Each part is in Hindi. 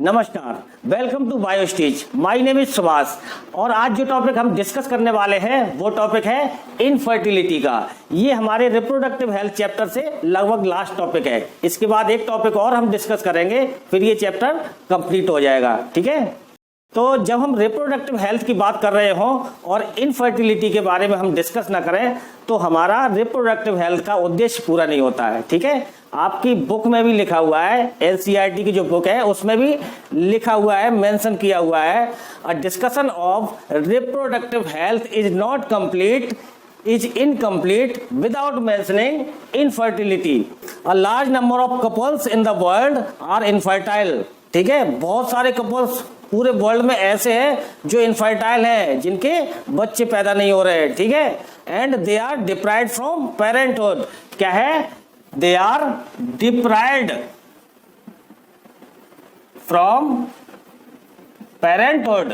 नमस्कार, welcome to Biostage. My name is Subhash और आज जो टॉपिक हम डिस्कस करने वाले हैं वो टॉपिक है इनफर्टिलिटी का। ये हमारे रिप्रोडक्टिव हेल्थ चैप्टर से लगभग लास्ट टॉपिक है। इसके बाद एक टॉपिक और हम डिस्कस करेंगे, फिर ये चैप्टर कंप्लीट हो जाएगा। ठीक है, तो जब हम रिप्रोडक्टिव हेल्थ की बात कर रहे हों और इनफर्टिलिटी के बारे में हम डिस्कस ना करें तो हमारा रिप्रोडक्टिव हेल्थ का उद्देश्य पूरा नहीं होता है। ठीक है, आपकी बुक में भी लिखा हुआ है, एनसीईआरटी की जो बुक है उसमें भी लिखा हुआ है, मेंशन किया हुआ है, a discussion of reproductive health is not complete is incomplete without mentioning infertility. A large number of couples in the world are infertile. ठीक है, बहुत सारे कपल्स पूरे वर्ल्ड में ऐसे हैं जो इनफर्टाइल हैं, जिनके बच्चे पैदा नहीं हो रहे। ठीक है, and they are deprived from parenthood. क्या है? They are deprived from parenthood.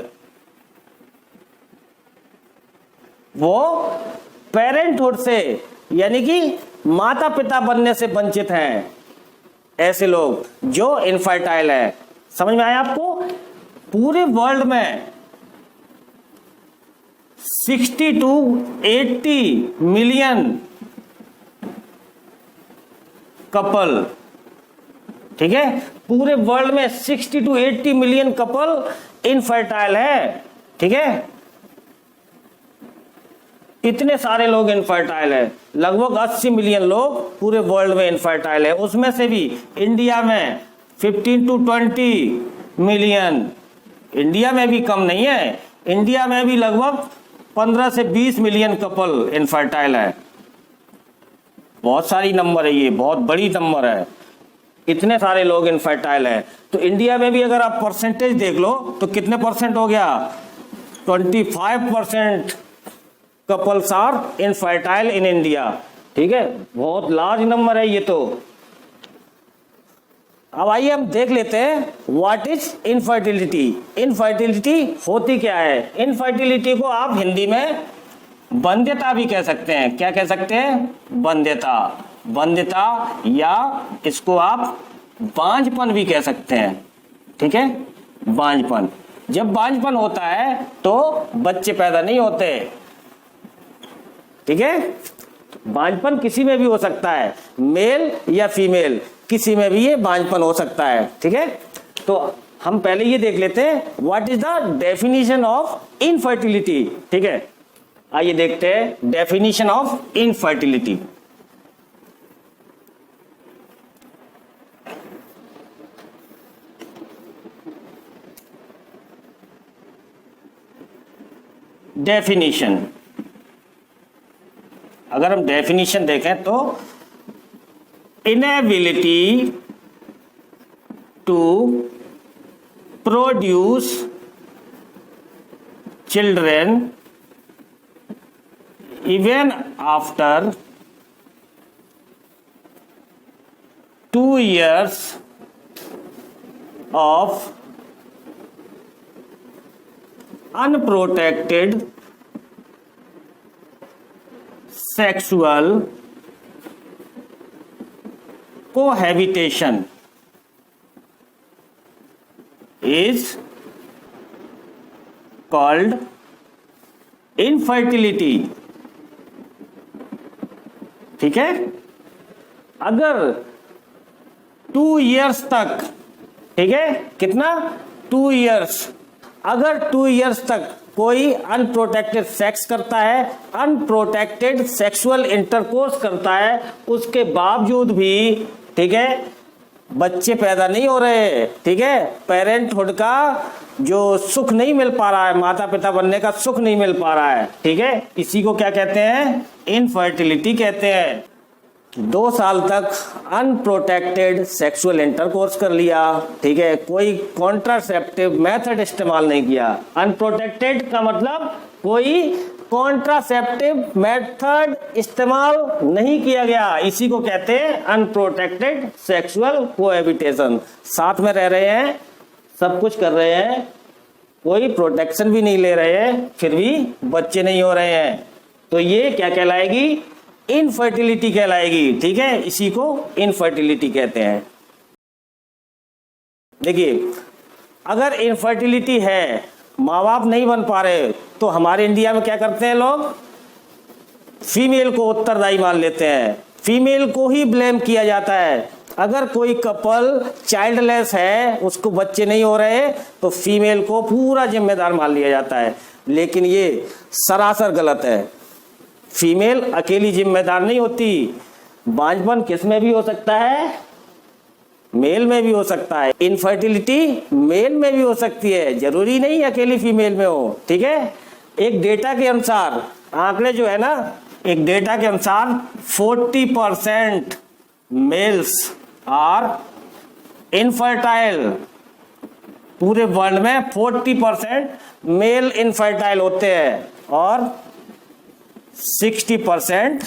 वो पेरेंटहुड से यानी कि माता पिता बनने से वंचित हैं ऐसे लोग जो इनफर्टाइल है। समझ में आया आपको? पूरे वर्ल्ड में 60 to 80 मिलियन कपल, ठीक है, पूरे वर्ल्ड में 60 to 80 मिलियन कपल इनफर्टाइल है। ठीक है, इतने सारे लोग इनफर्टाइल है, लगभग 80 मिलियन लोग पूरे वर्ल्ड में इनफर्टाइल है। उसमें से भी इंडिया में 15 to 20 मिलियन, इंडिया में भी कम नहीं है, इंडिया में भी लगभग 15 से 20 मिलियन कपल इनफर्टाइल है। बहुत सारी नंबर है, ये बहुत बड़ी नंबर है, इतने सारे लोग इनफर्टाइल है। तो इंडिया में भी अगर आप परसेंटेज देख लो तो कितने परसेंट हो गया? 25% couples are infertile in India. ठीक है, बहुत लार्ज नंबर है ये तो। अब आइए हम देख लेते हैं व्हाट इज इनफर्टिलिटी। इनफर्टिलिटी होती क्या है? इनफर्टिलिटी को आप हिंदी में वंध्यता भी कह सकते हैं। क्या कह सकते हैं? वंध्यता। वंध्यता, या इसको आप बांझपन भी कह सकते हैं। ठीक है, बांझपन। जब बांझपन होता है तो बच्चे पैदा नहीं होते। ठीक है, बांझपन किसी में भी हो सकता है, मेल या फीमेल, किसी में भी ये बांझपन हो सकता है। ठीक है, तो हम पहले ये देख लेते हैं what is the definition of infertility. ठीक है, आइए देखते हैं डेफिनेशन ऑफ इनफर्टिलिटी। डेफिनेशन, अगर हम डेफिनेशन देखें तो inability to produce children even after 2 years of unprotected sexual cohabitation is called infertility। ठीक है, अगर 2 years तक, ठीक है, कितना? 2 years, अगर 2 years तक कोई अनप्रोटेक्टेड सेक्स करता है, अनप्रोटेक्टेड सेक्सुअल इंटरकोर्स करता है, उसके बावजूद भी, ठीक है, बच्चे पैदा नहीं हो रहे। ठीक है, पेरेंटहुड का जो सुख नहीं मिल पा रहा है, माता पिता बनने का सुख नहीं मिल पा रहा है। ठीक है, इसी को क्या कहते हैं? इनफर्टिलिटी कहते हैं। 2 साल तक अनप्रोटेक्टेड सेक्सुअल इंटरकोर्स कर लिया, ठीक है, कोई कॉन्ट्रासेप्टिव मेथड इस्तेमाल नहीं किया। अनप्रोटेक्टेड का मतलब कोई कॉन्ट्रासेप्टिव मेथड इस्तेमाल नहीं किया गया, इसी को कहते हैं अनप्रोटेक्टेड सेक्सुअल कोएबिटेशन। साथ में रह रहे हैं, सब कुछ कर रहे हैं, कोई प्रोटेक्शन भी नहीं ले रहे हैं, फिर भी बच्चे नहीं हो रहे हैं, तो ये क्या कहलाएगी? इनफर्टिलिटी कहलाएगी। ठीक है, इसी को इनफर्टिलिटी कहते हैं। देखिए, अगर इनफर्टिलिटी है, माँ बाप नहीं बन पा रहे, तो हमारे इंडिया में क्या करते हैं लोग, फीमेल को उत्तरदायी मान लेते हैं, फीमेल को ही ब्लेम किया जाता है। अगर कोई कपल चाइल्डलेस है, उसको बच्चे नहीं हो रहे, तो फीमेल को पूरा जिम्मेदार मान लिया जाता है। लेकिन ये सरासर गलत है। फीमेल अकेली जिम्मेदार नहीं होती। बांझपन किस में भी हो सकता है, मेल में भी हो सकता है। इनफर्टिलिटी मेल में भी हो सकती है, जरूरी नहीं अकेली फीमेल में हो। ठीक है, एक डेटा के अनुसार, आंकड़े जो है ना, एक डेटा के अनुसार 40% मेल्स आर इनफर्टाइल। पूरे वर्ल्ड में 40% मेल इनफर्टाइल होते हैं और 60%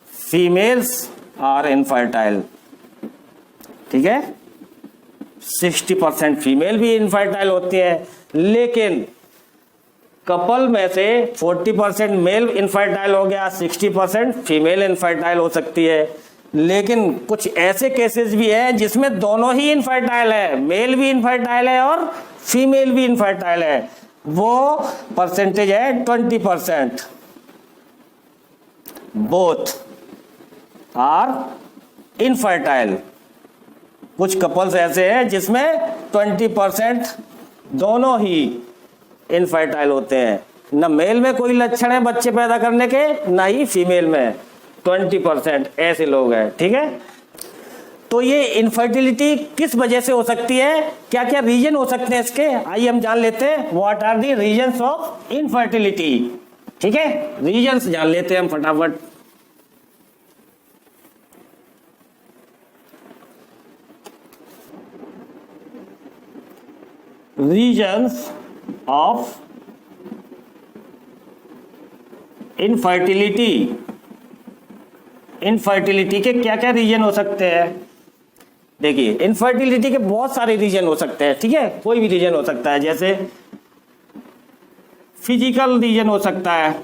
फीमेल्स आर इनफर्टाइल। ठीक है, 60% फीमेल भी इनफर्टाइल होती है। लेकिन कपल में से 40% मेल इनफर्टाइल हो गया, 60% फीमेल इनफर्टाइल हो सकती है। लेकिन कुछ ऐसे केसेस भी हैं जिसमें दोनों ही इनफर्टाइल है, मेल भी इनफर्टाइल है और फीमेल भी इनफर्टाइल है। वो परसेंटेज है 20%। Both are infertile. कुछ कपल्स ऐसे हैं जिसमें 20% दोनों ही इनफर्टाइल होते हैं। न मेल में कोई लक्षण है बच्चे पैदा करने के, ना ही फीमेल में। 20% ऐसे लोग हैं। ठीक है, तो ये इनफर्टिलिटी किस वजह से हो सकती है, क्या क्या रीजन हो सकते हैं इसके, आइए हम जान लेते हैं। What are the reasons of infertility. ठीक है, रीजंस जान लेते हैं हम फटाफट। Reasons of infertility. इनफर्टिलिटी के क्या क्या रीजन हो सकते हैं। देखिए, इनफर्टिलिटी के बहुत सारे रीजन हो सकते हैं। ठीक है, कोई भी रीजन हो सकता है। जैसे फिजिकल रीजन हो सकता है,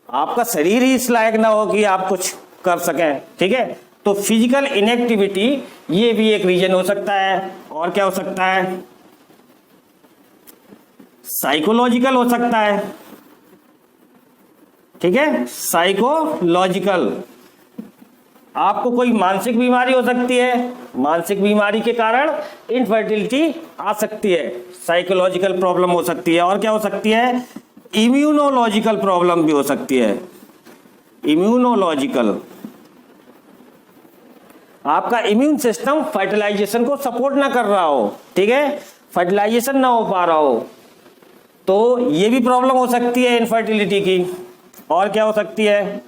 आपका शरीर ही इस लायक ना हो कि आप कुछ कर सकें। ठीक है, तो फिजिकल इनएक्टिविटी ये भी एक रीजन हो सकता है। और क्या हो सकता है, साइकोलॉजिकल हो सकता है। ठीक है, साइकोलॉजिकल, आपको कोई मानसिक बीमारी हो सकती है, मानसिक बीमारी के कारण इनफर्टिलिटी आ सकती है, साइकोलॉजिकल प्रॉब्लम हो सकती है। और क्या हो सकती है, इम्यूनोलॉजिकल प्रॉब्लम भी हो सकती है। इम्यूनोलॉजिकल, आपका इम्यून सिस्टम फर्टिलाइजेशन को सपोर्ट ना कर रहा हो। ठीक है, फर्टिलाइजेशन ना हो पा रहा हो, तो ये भी प्रॉब्लम हो सकती है इनफर्टिलिटी की। और क्या हो सकती है,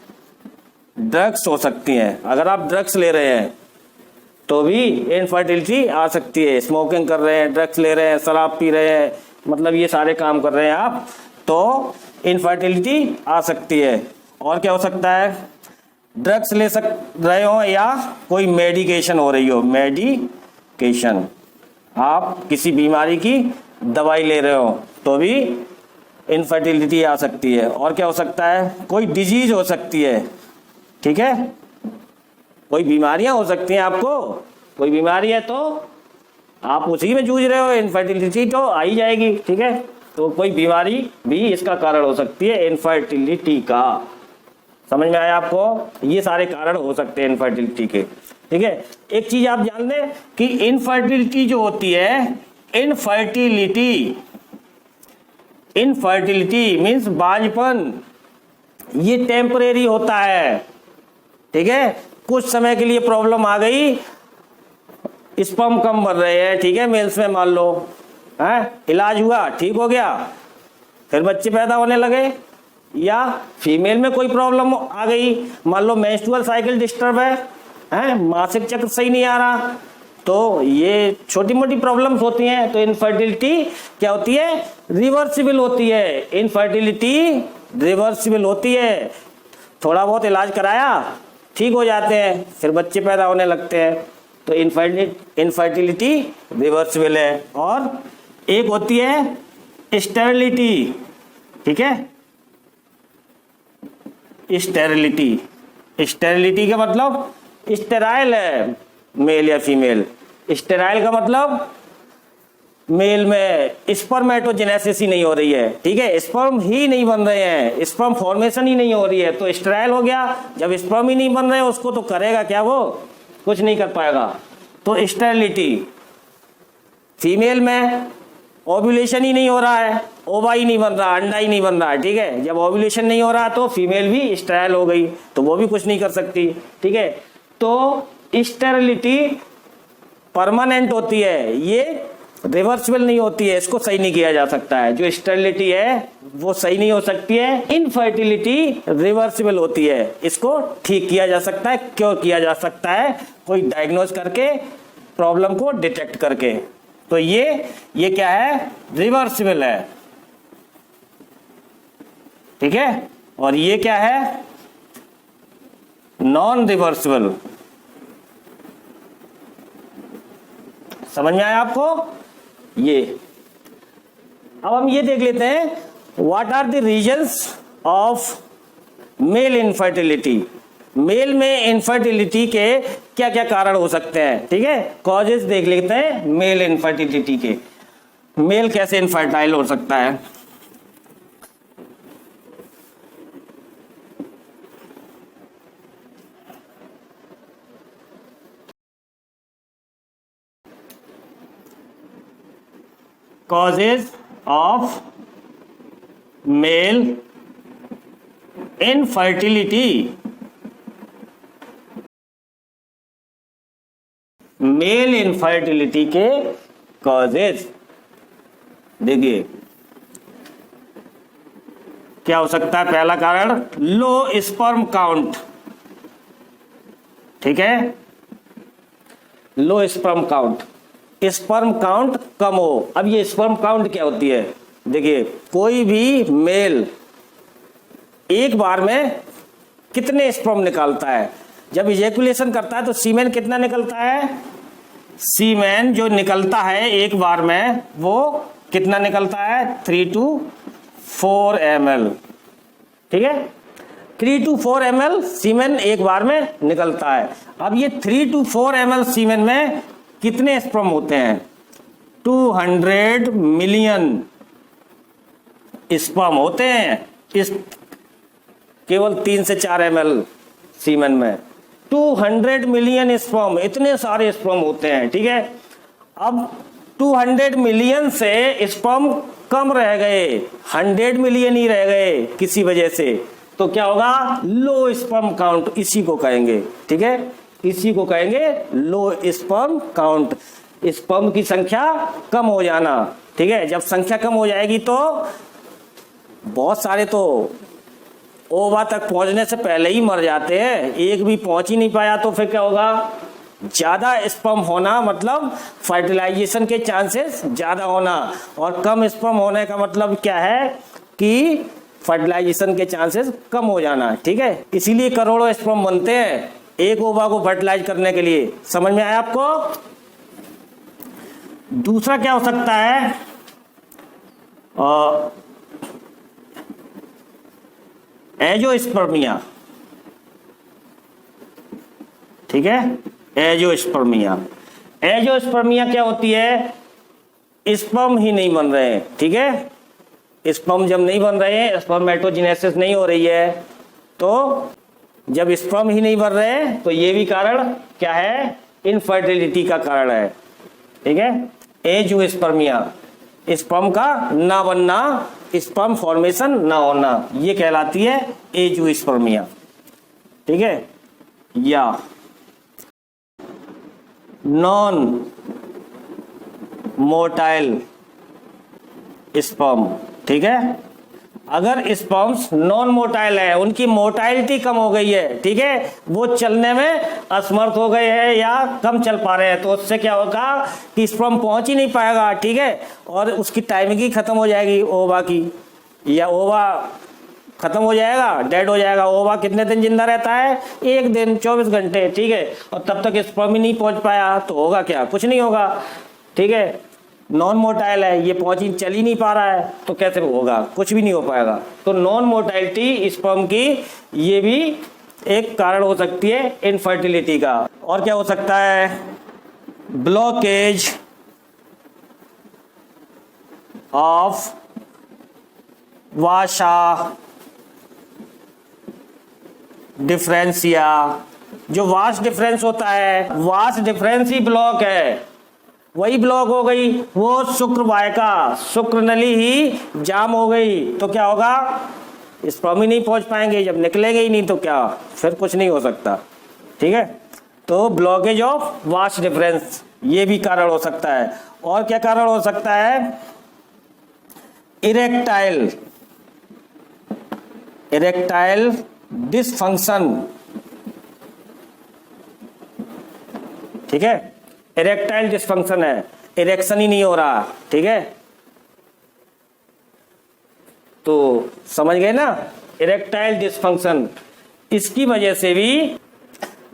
ड्रग्स हो सकती हैं। अगर आप ड्रग्स ले रहे हैं तो भी इनफर्टिलिटी आ सकती है। स्मोकिंग कर रहे हैं, ड्रग्स ले रहे हैं, शराब पी रहे हैं, मतलब ये सारे काम कर रहे हैं आप, तो इनफर्टिलिटी आ सकती है। और क्या हो सकता है, ड्रग्स ले रहे हो या कोई मेडिकेशन हो रही हो, मेडिकेशन, आप किसी बीमारी की दवाई ले रहे हो तो भी इनफर्टिलिटी आ सकती है। और क्या हो सकता है, कोई डिजीज हो सकती है। ठीक है, कोई बीमारियां हो सकती हैं, आपको कोई बीमारी है तो आप उसी में जूझ रहे हो, इनफर्टिलिटी तो आ ही जाएगी। ठीक है, तो कोई बीमारी भी इसका कारण हो सकती है इनफर्टिलिटी का। समझ में आया आपको, ये सारे कारण हो सकते हैं इनफर्टिलिटी के। ठीक है, एक चीज आप जान लें कि इनफर्टिलिटी जो होती है, इनफर्टिलिटी मीन्स बांझपन, ये टेम्परेरी होता है। ठीक है, कुछ समय के लिए प्रॉब्लम आ गई, स्पर्म कम भर रहे हैं, ठीक है, मेल्स में मान लो, है, इलाज हुआ, ठीक हो गया, फिर बच्चे पैदा होने लगे। या फीमेल में कोई प्रॉब्लम आ गई, मान लो मेंस्ट्रुअल साइकिल डिस्टर्ब है, मासिक चक्र सही नहीं आ रहा, तो ये छोटी मोटी प्रॉब्लम्स होती हैं। तो इनफर्टिलिटी क्या होती है, रिवर्सिबल होती है। इनफर्टिलिटी रिवर्सिबल होती है, थोड़ा बहुत इलाज कराया, ठीक हो जाते हैं, फिर बच्चे पैदा होने लगते हैं। तो इनफर्टिलिटी रिवर्सिबल है। और एक होती है स्टेरिलिटी। ठीक है, स्टेरिलिटी का मतलब स्टेराइल है मेल या फीमेल। स्टेराइल का मतलब मेल में स्पर्मेटोजेनेसिस ही नहीं हो रही है, ठीक है, स्पर्म ही नहीं बन रहे हैं, स्पर्म फॉर्मेशन ही नहीं हो रही है, तो स्टेराइल हो गया। जब स्पर्म ही नहीं बन रहे उसको तो करेगा क्या, वो कुछ नहीं कर पाएगा। तो स्टेरिलिटी, फीमेल में ओव्यूलेशन ही नहीं हो रहा है, ओवा ही नहीं बन रहा, अंडा ही नहीं बन रहा है, ठीक है। जब ओव्यूलेशन नहीं हो रहा तो फीमेल भी स्टेराइल हो गई, तो वो भी कुछ नहीं कर सकती, ठीक है। तो स्टेरिलिटी परमानेंट होती है, ये रिवर्सिबल नहीं होती है, इसको सही नहीं किया जा सकता है। जो स्टेरिलिटी है वो सही नहीं हो सकती है। इनफर्टिलिटी रिवर्सिबल होती है, इसको ठीक किया जा सकता है, क्योर किया जा सकता है कोई डायग्नोज करके, प्रॉब्लम को डिटेक्ट करके। तो ये क्या है, रिवर्सिबल है, ठीक है। और ये क्या है, नॉन रिवर्सिबल। समझ में आया आपको ये। अब हम ये देख लेते हैं, what are the reasons of male infertility. Male में इनफर्टिलिटी के क्या क्या कारण हो सकते हैं, ठीक है। कॉजेस देख लेते हैं मेल इनफर्टिलिटी के, मेल कैसे इनफर्टाइल हो सकता है। causes of male infertility, male infertility के कॉजेज देखिए क्या हो सकता है। पहला कारण लो स्पर्म काउंट, ठीक है, low sperm count, sperm count कम हो। अब ये स्पर्म काउंट क्या होती है, देखिए कोई भी मेल एक बार में कितने स्पर्म निकालता है। जब इजैकुलेशन करता है तो सीमेन कितना निकलता है, सीमेन जो निकलता है एक बार में वो कितना निकलता है, 3 to 4 ml, ठीक है। 3 to 4 ml सीमेन एक बार में निकलता है। अब ये 3 to 4 ml सीमेन में कितने स्पर्म होते हैं, 200 मिलियन स्पर्म होते हैं इस केवल 3 से 4 ml सीमेन में। 200 मिलियन स्पर्म, इतने सारे स्पर्म होते हैं, ठीक है। अब 200 मिलियन से स्पर्म कम रह गए, 100 मिलियन ही रह गए किसी वजह से, तो क्या होगा, लो स्पर्म काउंट, इसी को कहेंगे, ठीक है, इसी को कहेंगे लो स्पर्म काउंट। स्पर्म की संख्या कम हो जाना, ठीक है। जब संख्या कम हो जाएगी तो बहुत सारे तो ओवा तक पहुंचने से पहले ही मर जाते हैं, एक भी पहुंच ही नहीं पाया तो फिर क्या होगा, ज्यादा स्पर्म होना मतलब फर्टिलाइजेशन के चांसेस ज्यादा होना, और कम स्पर्म होने का मतलब क्या है कि फर्टिलाइजेशन के चांसेस कम हो जाना, ठीक है। इसीलिए करोड़ों स्पर्म बनते हैं एक ओवा को फर्टिलाइज करने के लिए। समझ में आया आपको। दूसरा क्या हो सकता है, एजोस्पर्मिया, ठीक है, एजोस्पर्मिया। एजोस्पर्मिया क्या होती है, स्पर्म ही नहीं बन रहे हैं, ठीक है। स्पर्म जब नहीं बन रहे हैं, स्पर्मेटोजेनेसिस नहीं हो रही है, तो जब स्पर्म ही नहीं बन रहे हैं तो ये भी कारण क्या है, इनफर्टिलिटी का कारण है, ठीक है। एजोस्पर्मिया, स्पर्म का ना बनना, स्पर्म फॉर्मेशन ना होना, ये कहलाती है एजोस्पर्मिया, ठीक है। या नॉन मोटाइल स्पर्म, ठीक है। अगर स्पर्म्स नॉन मोटाइल है, उनकी मोटाइलिटी कम हो गई है, ठीक है, वो चलने में असमर्थ हो गए हैं या कम चल पा रहे हैं, तो उससे क्या होगा कि स्पर्म पहुंच ही नहीं पाएगा, ठीक है, और उसकी टाइमिंग ही खत्म हो जाएगी ओवा की, या ओवा खत्म हो जाएगा, डेड हो जाएगा। ओवा कितने दिन जिंदा रहता है, 1 दिन 24 घंटे, ठीक है, और तब तक स्पर्म ही नहीं पहुंच पाया तो होगा क्या, कुछ नहीं होगा, ठीक है। नॉन मोटाइल है, ये पहुंची चल ही नहीं पा रहा है तो कैसे होगा, कुछ भी नहीं हो पाएगा। तो नॉन मोटाइलिटी स्पर्म की ये भी एक कारण हो सकती है इनफर्टिलिटी का। और क्या हो सकता है, ब्लॉकेज ऑफ वाशा डिफरेंसिया, जो वाश डिफरेंस होता है, वाश डिफरेंस ही ब्लॉक है, वही ब्लॉक हो गई, वो शुक्र वाहिका, शुक्र नली ही जाम हो गई, तो क्या होगा, स्पर्म ही नहीं पहुंच पाएंगे, जब निकलेंगे ही नहीं तो क्या, फिर कुछ नहीं हो सकता। ठीक है, तो ब्लॉकेज ऑफ वाश डिफरेंस ये भी कारण हो सकता है। और क्या कारण हो सकता है, इरेक्टाइल डिसफंक्शन। ठीक है, इरेक्टाइल डिसफंक्शन है, इरेक्शन ही नहीं हो रहा। ठीक है, तो समझ गए ना, इरेक्टाइल डिसफंक्शन, इसकी वजह से भी,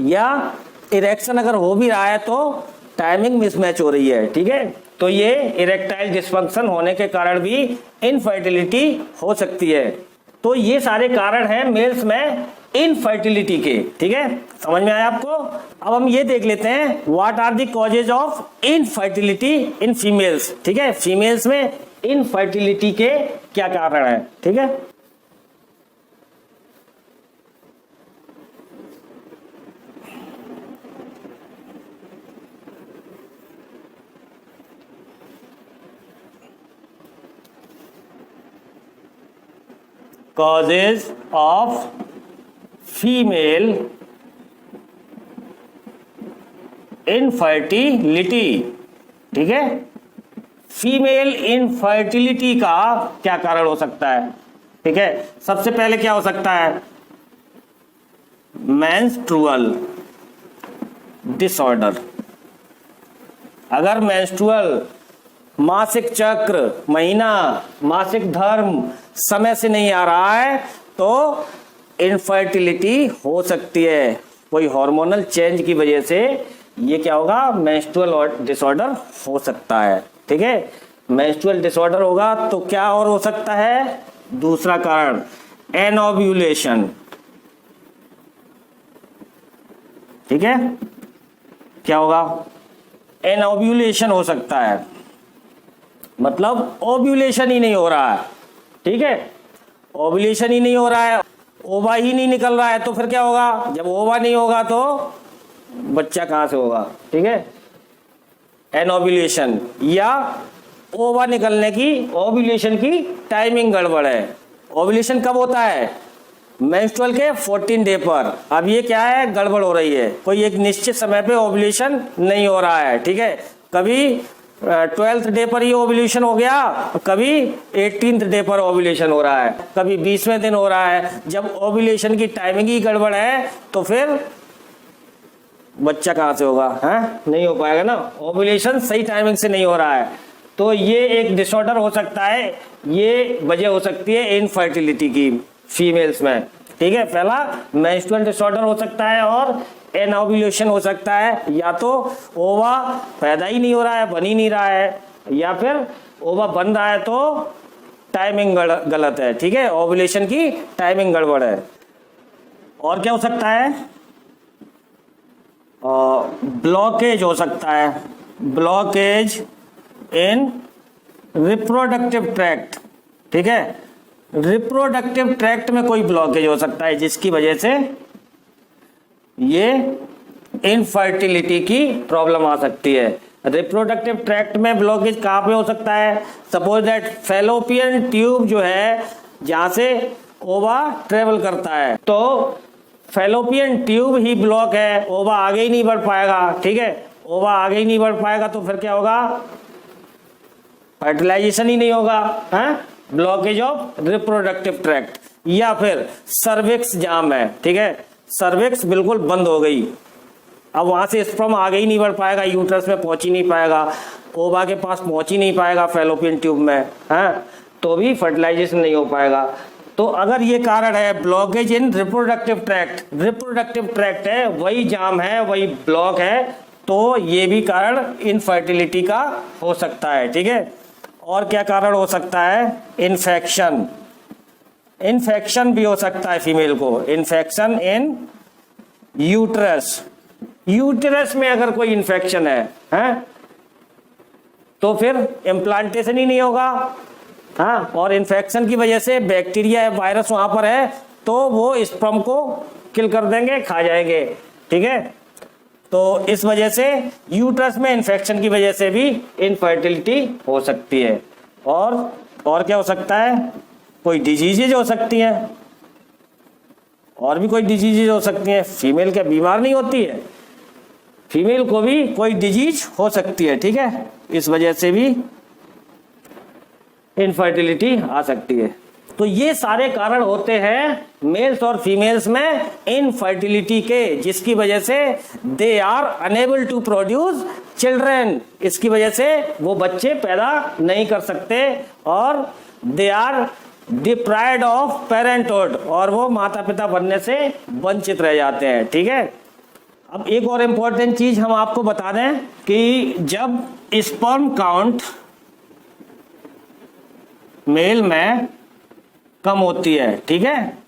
या इरेक्शन अगर हो भी रहा है तो टाइमिंग मिसमैच हो रही है। ठीक है, तो ये इरेक्टाइल डिसफंक्शन होने के कारण भी इनफर्टिलिटी हो सकती है। तो ये सारे कारण हैं मेल्स में इनफर्टिलिटी के। ठीक है, समझ में आया आपको। अब हम ये देख लेते हैं what are the causes of infertility in females. ठीक है, फीमेल्स में इनफर्टिलिटी के क्या कारण है। ठीक है, causes of female infertility। ठीक है, फीमेल इनफर्टिलिटी का क्या कारण हो सकता है। ठीक है, सबसे पहले क्या हो सकता है, मेंस्ट्रुअल डिसऑर्डर। अगर मेंस्ट्रुअल मासिक चक्र, महीना, मासिक धर्म समय से नहीं आ रहा है तो इनफर्टिलिटी हो सकती है। कोई हार्मोनल चेंज की वजह से ये क्या होगा, मेंस्ट्रुअल डिसऑर्डर हो सकता है। ठीक है, मेंस्ट्रुअल डिसऑर्डर होगा तो क्या और हो सकता है, दूसरा कारण एनोव्यूलेशन। ठीक है, क्या होगा, एनोव्यूलेशन हो सकता है, मतलब ओव्यूलेशन ही नहीं हो रहा है। ठीक है, ओव्यूलेशन ही नहीं हो रहा है, ओवा ही नहीं निकल रहा है, तो फिर क्या होगा, जब ओवा नहीं होगा तो बच्चा कहां से होगा। ठीक है, एनोव्यूलेशन या ओवा निकलने की, ओव्यूलेशन की टाइमिंग गड़बड़ है। ओव्यूलेशन कब होता है, मेंस्ट्रुअल के 14 डे पर। अब ये क्या है, गड़बड़ हो रही है, कोई एक निश्चित समय पे ओव्यूलेशन नहीं हो रहा है। ठीक है, कभी 12th डे पर ही ओव्यूलेशन हो गया, कभी 18th डे पर ओव्यूलेशन हो रहा है, कभी 20वें दिन हो रहा है। जब ओव्यूलेशन की टाइमिंग ही गड़बड़ है तो फिर बच्चा कहां से होगा, है नहीं हो पाएगा ना, ओव्यूलेशन सही टाइमिंग से नहीं हो रहा है। तो ये एक डिसऑर्डर हो सकता है, ये वजह हो सकती है इनफर्टिलिटी की फीमेल्स में। ठीक है, पहला मेंस्ट्रुअल डिसऑर्डर हो सकता है और एनोव्यूलेशन हो सकता है, या तो ओवा पैदा ही नहीं हो रहा है, बन ही नहीं रहा है, या फिर ओवा बन रहा है तो टाइमिंग गलत है। ठीक है, ओव्यूलेशन की टाइमिंग गड़बड़ है। और क्या हो सकता है, ब्लॉकेज हो सकता है, ब्लॉकेज इन रिप्रोडक्टिव ट्रैक्ट। ठीक है, रिप्रोडक्टिव ट्रैक्ट में कोई ब्लॉकेज हो सकता है जिसकी वजह से ये इनफर्टिलिटी की प्रॉब्लम आ सकती है। रिप्रोडक्टिव ट्रैक्ट में ब्लॉकेज कहां पे हो सकता है, सपोज दैट फैलोपियन ट्यूब जो है जहां से ओवा ट्रेवल करता है, तो फैलोपियन ट्यूब ही ब्लॉक है, ओवा आगे ही नहीं बढ़ पाएगा। ठीक है, ओवा आगे ही नहीं बढ़ पाएगा तो फिर क्या होगा, फर्टिलाइजेशन ही नहीं होगा, है ब्लॉकेज ऑफ रिप्रोडक्टिव ट्रैक्ट। या फिर सर्विक्स जाम है। ठीक है, सर्विक्स बिल्कुल बंद हो गई, अब वहां से स्पर्म आगे ही नहीं बढ़ पाएगा, यूट्रस में पहुंच ही नहीं पाएगा, ओवा के पास पहुंच ही नहीं पाएगा फैलोपियन ट्यूब में, है तो भी फर्टिलाइजेशन नहीं हो पाएगा। तो अगर ये कारण है ब्लॉकेज इन रिप्रोडक्टिव ट्रैक्ट, रिप्रोडक्टिव ट्रैक्ट है वही जाम है, वही ब्लॉक है, तो ये भी कारण इनफर्टिलिटी का हो सकता है। ठीक है, और क्या कारण हो सकता है, इन्फेक्शन, इन्फेक्शन भी हो सकता है फीमेल को, इन्फेक्शन इन यूट्रस, यूट्रस में अगर कोई इन्फेक्शन है तो फिर इम्प्लांटेशन ही नहीं होगा, हाँ, और इन्फेक्शन की वजह से बैक्टीरिया वायरस वहां पर है तो वो स्पर्म को किल कर देंगे, खा जाएंगे। ठीक है, तो इस वजह से यूट्रस में इन्फेक्शन की वजह से भी इनफर्टिलिटी हो सकती है। और क्या हो सकता है, कोई डिजीजेज हो सकती हैं, और भी कोई डिजीजेज हो सकती हैं। फीमेल क्या बीमार नहीं होती है, फीमेल को भी कोई डिजीज हो सकती है। ठीक है, इस वजह से भी इनफर्टिलिटी आ सकती है। तो ये सारे कारण होते हैं मेल्स और फीमेल्स में इनफर्टिलिटी के, जिसकी वजह से they are unable to produce children, इसकी वजह से वो बच्चे पैदा नहीं कर सकते और they are deprived of parenthood, और वो माता पिता बनने से वंचित रह जाते हैं। ठीक है, अब एक और इम्पोर्टेंट चीज हम आपको बता दें कि जब स्पर्म काउंट मेल में कम होती है, ठीक है,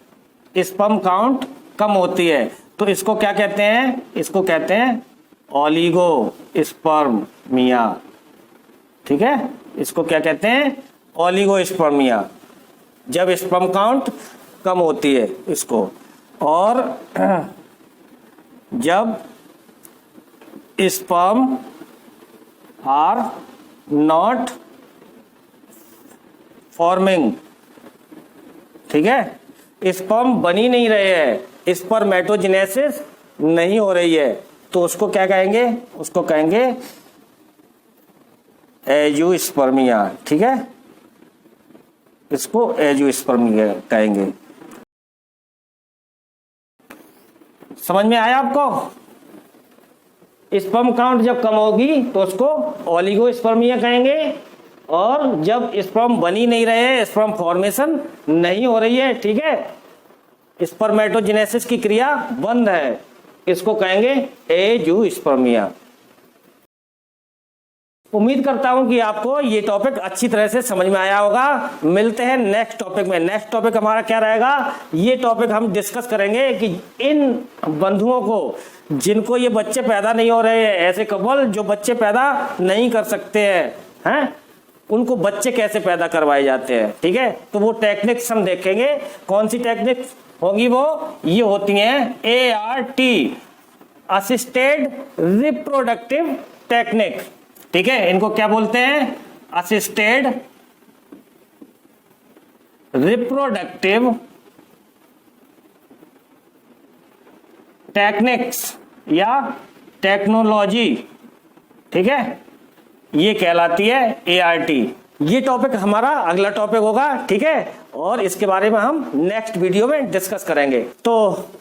स्पर्म काउंट कम होती है, तो इसको क्या कहते हैं, इसको कहते हैं ओलिगो स्पर्मिया। ठीक है, इसको क्या कहते हैं, ओलिगो स्पर्मिया, जब स्पर्म काउंट कम होती है इसको। और जब स्पर्म आर नॉट फॉर्मिंग, ठीक है, स्पर्म बन ही नहीं रहे हैं, स्पर्मेटोजेनेसिस नहीं हो रही है, तो उसको क्या कहेंगे, उसको कहेंगे एजुस्पर्मिया। ठीक है, इसको एजुस्पर्मिया कहेंगे। समझ में आया आपको? स्पर्म काउंट जब कम होगी तो उसको ओलिगोस्पर्मिया कहेंगे, और जब स्पर्म बन ही नहीं रहे, स्पर्म फॉर्मेशन नहीं हो रही है, ठीक है, स्पर्मेटोजेनेसिस की क्रिया बंद है, इसको कहेंगे एजुस्पर्मिया। उम्मीद करता हूं कि आपको ये टॉपिक अच्छी तरह से समझ में आया होगा। मिलते हैं नेक्स्ट टॉपिक में। नेक्स्ट टॉपिक हमारा क्या रहेगा, ये टॉपिक हम डिस्कस करेंगे कि इन बंधुओं को जिनको ये बच्चे पैदा नहीं हो रहे हैं, ऐसे कपल जो बच्चे पैदा नहीं कर सकते हैं, उनको बच्चे कैसे पैदा करवाए जाते हैं। ठीक है, तो वो टेक्निक्स हम देखेंगे। कौन सी टेक्निक होगी वो, ये होती हैं ART, असिस्टेड रिप्रोडक्टिव टेक्निक। ठीक है, इनको क्या बोलते हैं, असिस्टेड रिप्रोडक्टिव टेक्निक्स या टेक्नोलॉजी। ठीक है, ये कहलाती है ART। ये टॉपिक हमारा अगला टॉपिक होगा। ठीक है, और इसके बारे में हम नेक्स्ट वीडियो में डिस्कस करेंगे। तो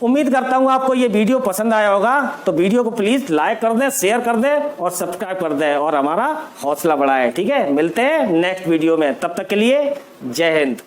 उम्मीद करता हूं आपको ये वीडियो पसंद आया होगा, तो वीडियो को प्लीज लाइक कर दें, शेयर कर दें और सब्सक्राइब कर दें, और हमारा हौसला बढ़ाएं। ठीक है, मिलते हैं नेक्स्ट वीडियो में, तब तक के लिए जय हिंद।